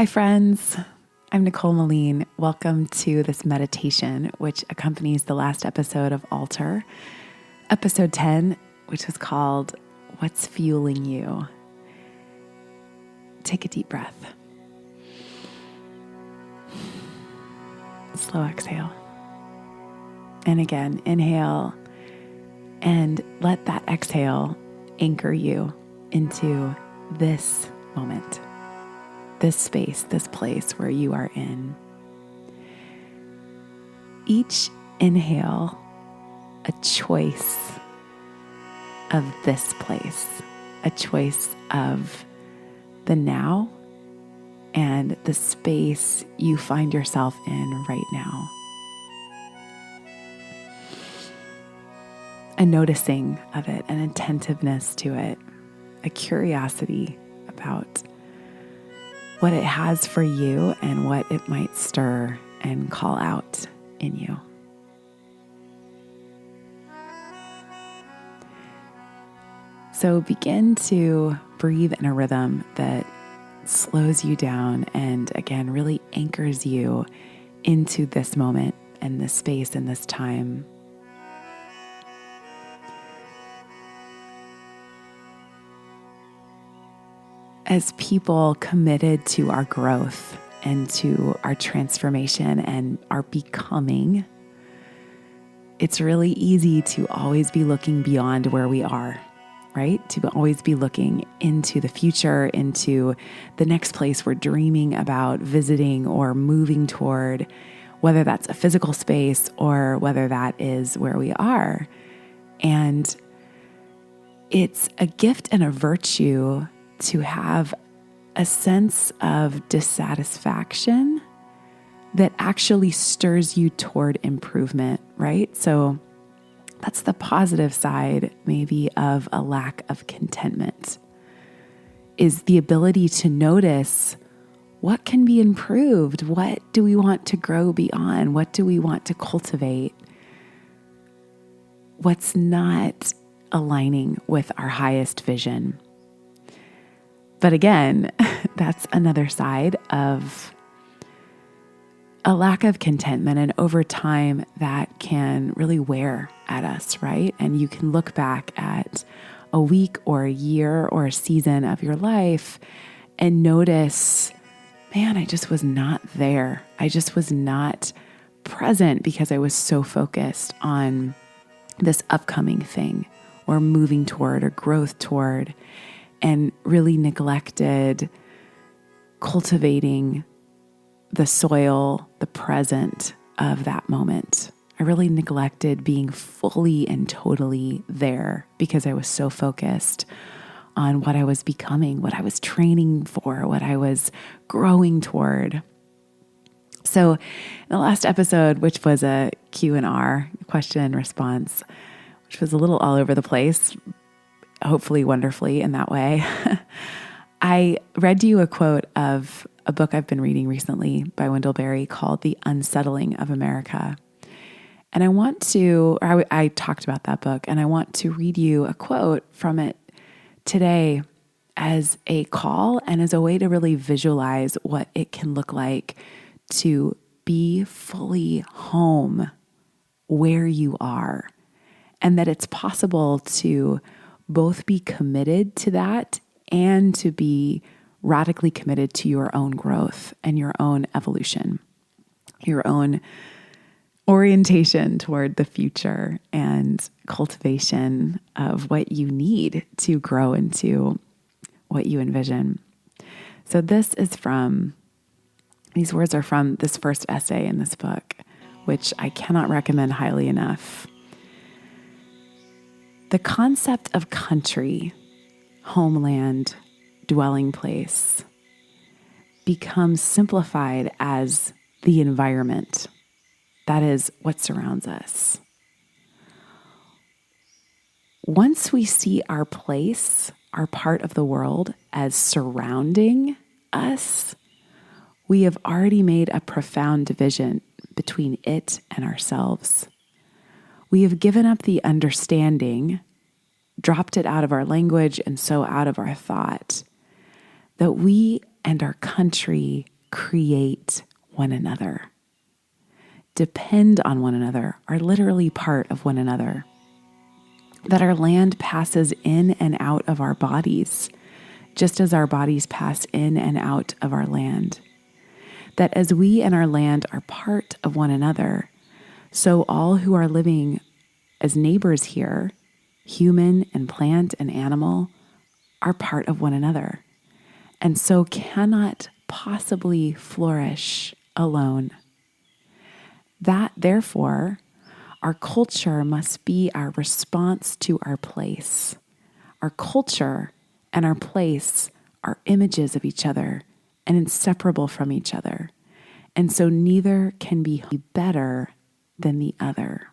Hi, friends. I'm Nicole Meline. Welcome to this meditation, which accompanies the last episode of Alter, episode 10, which is called What's Fueling You? Take a deep breath. Slow exhale. And again, inhale, and let that exhale anchor you into this moment. This space, this place where you are in. Each inhale, a choice of this place, a choice of the now and the space you find yourself in right now. A noticing of it, an attentiveness to it, a curiosity about what it has for you and what it might stir and call out in you. So begin to breathe in a rhythm that slows you down and again really anchors you into this moment and this space and this time. As people committed to our growth and to our transformation and our becoming, it's really easy to always be looking beyond where we are, right? To always be looking into the future, into the next place we're dreaming about visiting or moving toward, whether that's a physical space or whether that is where we are. And it's a gift and a virtue to have a sense of dissatisfaction that actually stirs you toward improvement, right? So that's the positive side, maybe, of a lack of contentment, is the ability to notice what can be improved. What do we want to grow beyond? What do we want to cultivate? What's not aligning with our highest vision? But again, that's another side of a lack of contentment. And over time, that can really wear at us, right? And you can look back at a week or a year or a season of your life and notice, man, I just was not there. I just was not present because I was so focused on this upcoming thing or moving toward or growth toward, and really neglected cultivating the soil, the present of that moment. I really neglected being fully and totally there because I was so focused on what I was becoming, what I was training for, what I was growing toward. So in the last episode, which was a Q&R, question and response, which was a little all over the place, hopefully wonderfully in that way, I read you a quote of a book I've been reading recently by Wendell called The Unsettling of America. And I talked about that book, and I want to read you a quote from it today as a call and as a way to really visualize what it can look like to be fully home where you are, and that it's possible to both be committed to that and to be radically committed to your own growth and your own evolution, your own orientation toward the future and cultivation of what you need to grow into what you envision. So these words are from this first essay in this book, which I cannot recommend highly enough. The concept of country, homeland, dwelling place becomes simplified as the environment. That is what surrounds us. Once we see our place, our part of the world, as surrounding us, we have already made a profound division between it and ourselves. We have given up the understanding, dropped it out of our language and so out of our thought, that we and our country create one another, depend on one another, are literally part of one another. That our land passes in and out of our bodies, just as our bodies pass in and out of our land. That as we and our land are part of one another, so all who are living as neighbors here, human and plant and animal, are part of one another, and so cannot possibly flourish alone. That, therefore, our culture must be our response to our place. Our culture and our place are images of each other and inseparable from each other. And so neither can be better than the other.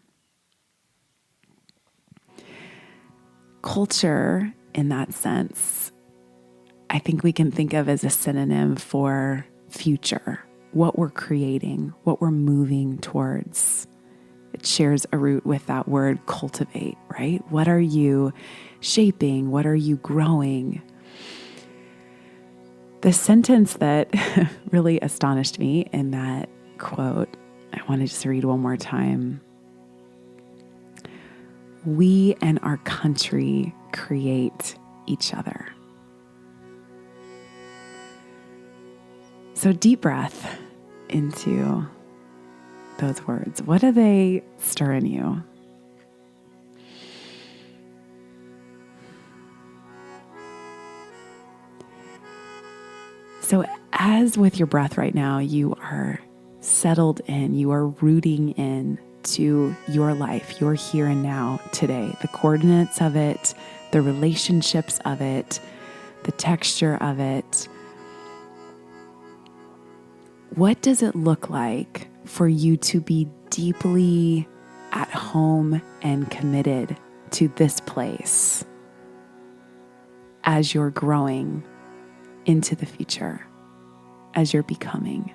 Culture, in that sense, I think we can think of as a synonym for future, what we're creating, what we're moving towards. It shares a root with that word cultivate, right? What are you shaping? What are you growing? The sentence that really astonished me in that quote, I want to just read one more time. We and our country create each other. So deep breath into those words. What do they stir in you? So as with your breath right now, you are settled in, you are rooting in to your life, your here and now today, the coordinates of it, the relationships of it, the texture of it. What does it look like for you to be deeply at home and committed to this place as you're growing into the future, as you're becoming?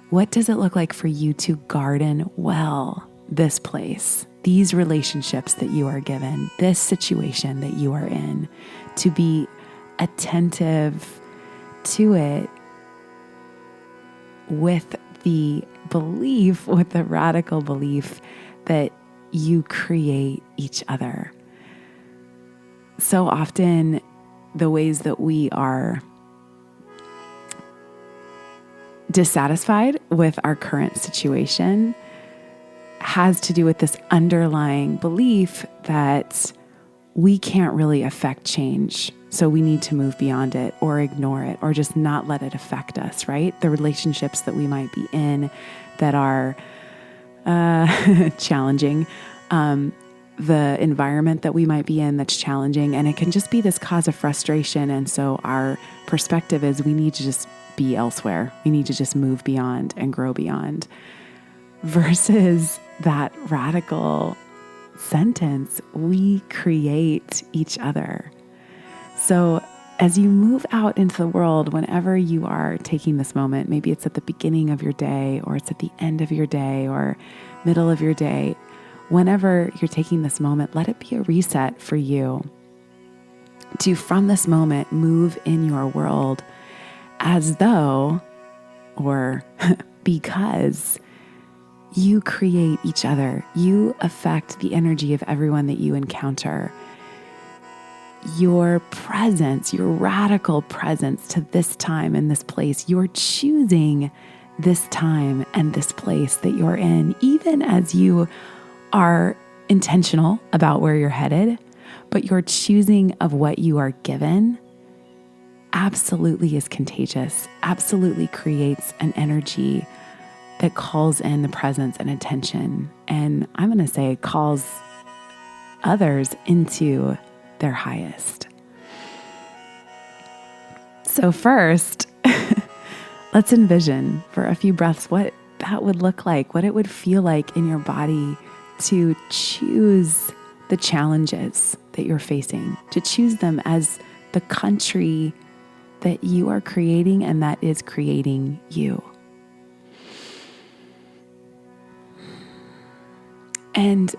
What does it look like for you to garden well this place, these relationships that you are given, this situation that you are in, to be attentive to it with the belief, with the radical belief that you create each other? So often, the ways that we are dissatisfied with our current situation has to do with this underlying belief that we can't really affect change. So we need to move beyond it or ignore it or just not let it affect us, right? The relationships that we might be in that are challenging, the environment that we might be in that's challenging, and it can just be this cause of frustration. And so our perspective is we need to just be elsewhere. We need to just move beyond and grow beyond, versus that radical sentence, we create each other. So as you move out into the world, whenever you are taking this moment, maybe it's at the beginning of your day or it's at the end of your day or middle of your day, whenever you're taking this moment, let it be a reset for you to, from this moment, move in your world as though, or because, you create each other. You affect the energy of everyone that you encounter. Your presence, your radical presence to this time and this place, you're choosing this time and this place that you're in, even as you are intentional about where you're headed, but your choosing of what you are given absolutely is contagious, absolutely creates an energy that calls in the presence and attention. And I'm going to say calls others into their highest. So first, let's envision for a few breaths what that would look like, what it would feel like in your body to choose the challenges that you're facing, to choose them as the country that you are creating and that is creating you. And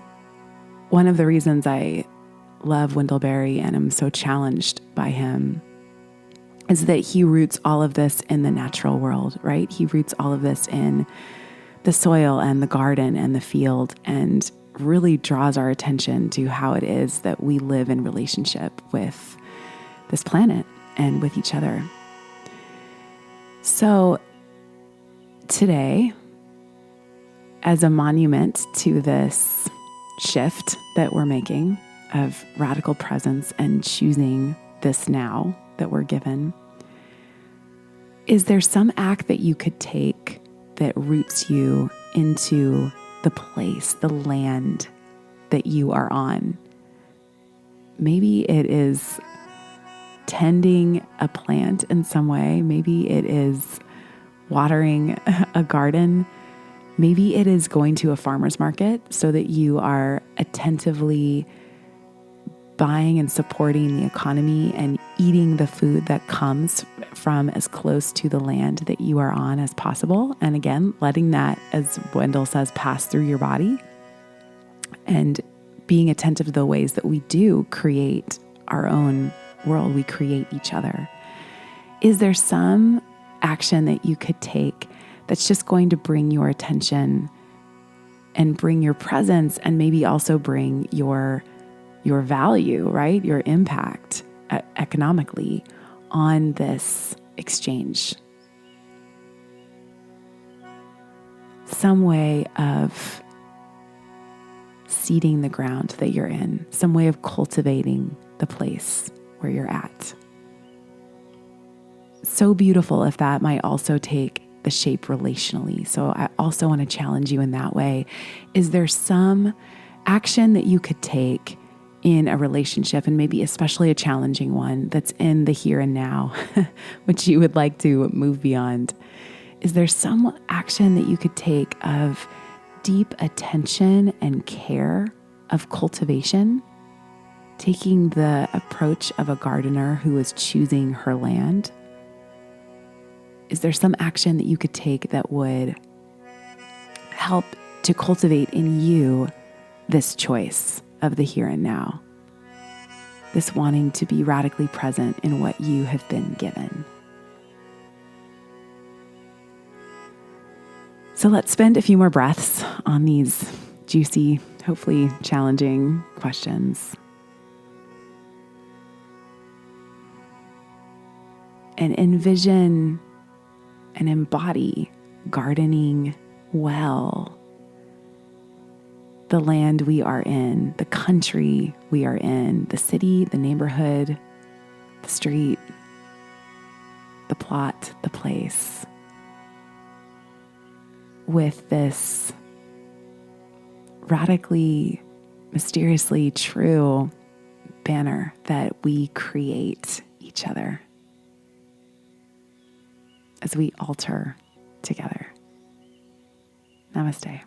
one of the reasons I love Wendell and I'm so challenged by him is that he roots all of this in the natural world, right? He roots all of this in the soil and the garden and the field, and really draws our attention to how it is that we live in relationship with this planet and with each other. So today, as a monument to this shift that we're making of radical presence and choosing this now that we're given, is there some act that you could take that roots you into the place, the land that you are on? Maybe it is tending a plant in some way. Maybe it is watering a garden. Maybe it is going to a farmer's market so that you are attentively buying and supporting the economy and eating the food that comes from as close to the land that you are on as possible. And again, letting that, as Wendell says, pass through your body, and being attentive to the ways that we do create our own world. We create each other. Is there some action that you could take that's just going to bring your attention and bring your presence, and maybe also bring your value, right? Your impact economically on this exchange? Some way of seeding the ground that you're in, some way of cultivating the place where you're at. So beautiful if that might also take the shape relationally. So I also want to challenge you in that way. Is there some action that you could take in a relationship, and maybe especially a challenging one that's in the here and now, which you would like to move beyond? Is there some action that you could take of deep attention and care, of cultivation, taking the approach of a gardener who is choosing her land? Is there some action that you could take that would help to cultivate in you this choice of the here and now, this wanting to be radically present in what you have been given? So let's spend a few more breaths on these juicy, hopefully challenging questions. And envision and embody gardening well the land we are in, the country we are in, the city, the neighborhood, the street, the plot, the place, with this radically, mysteriously true banner that we create each other as we alter together. Namaste.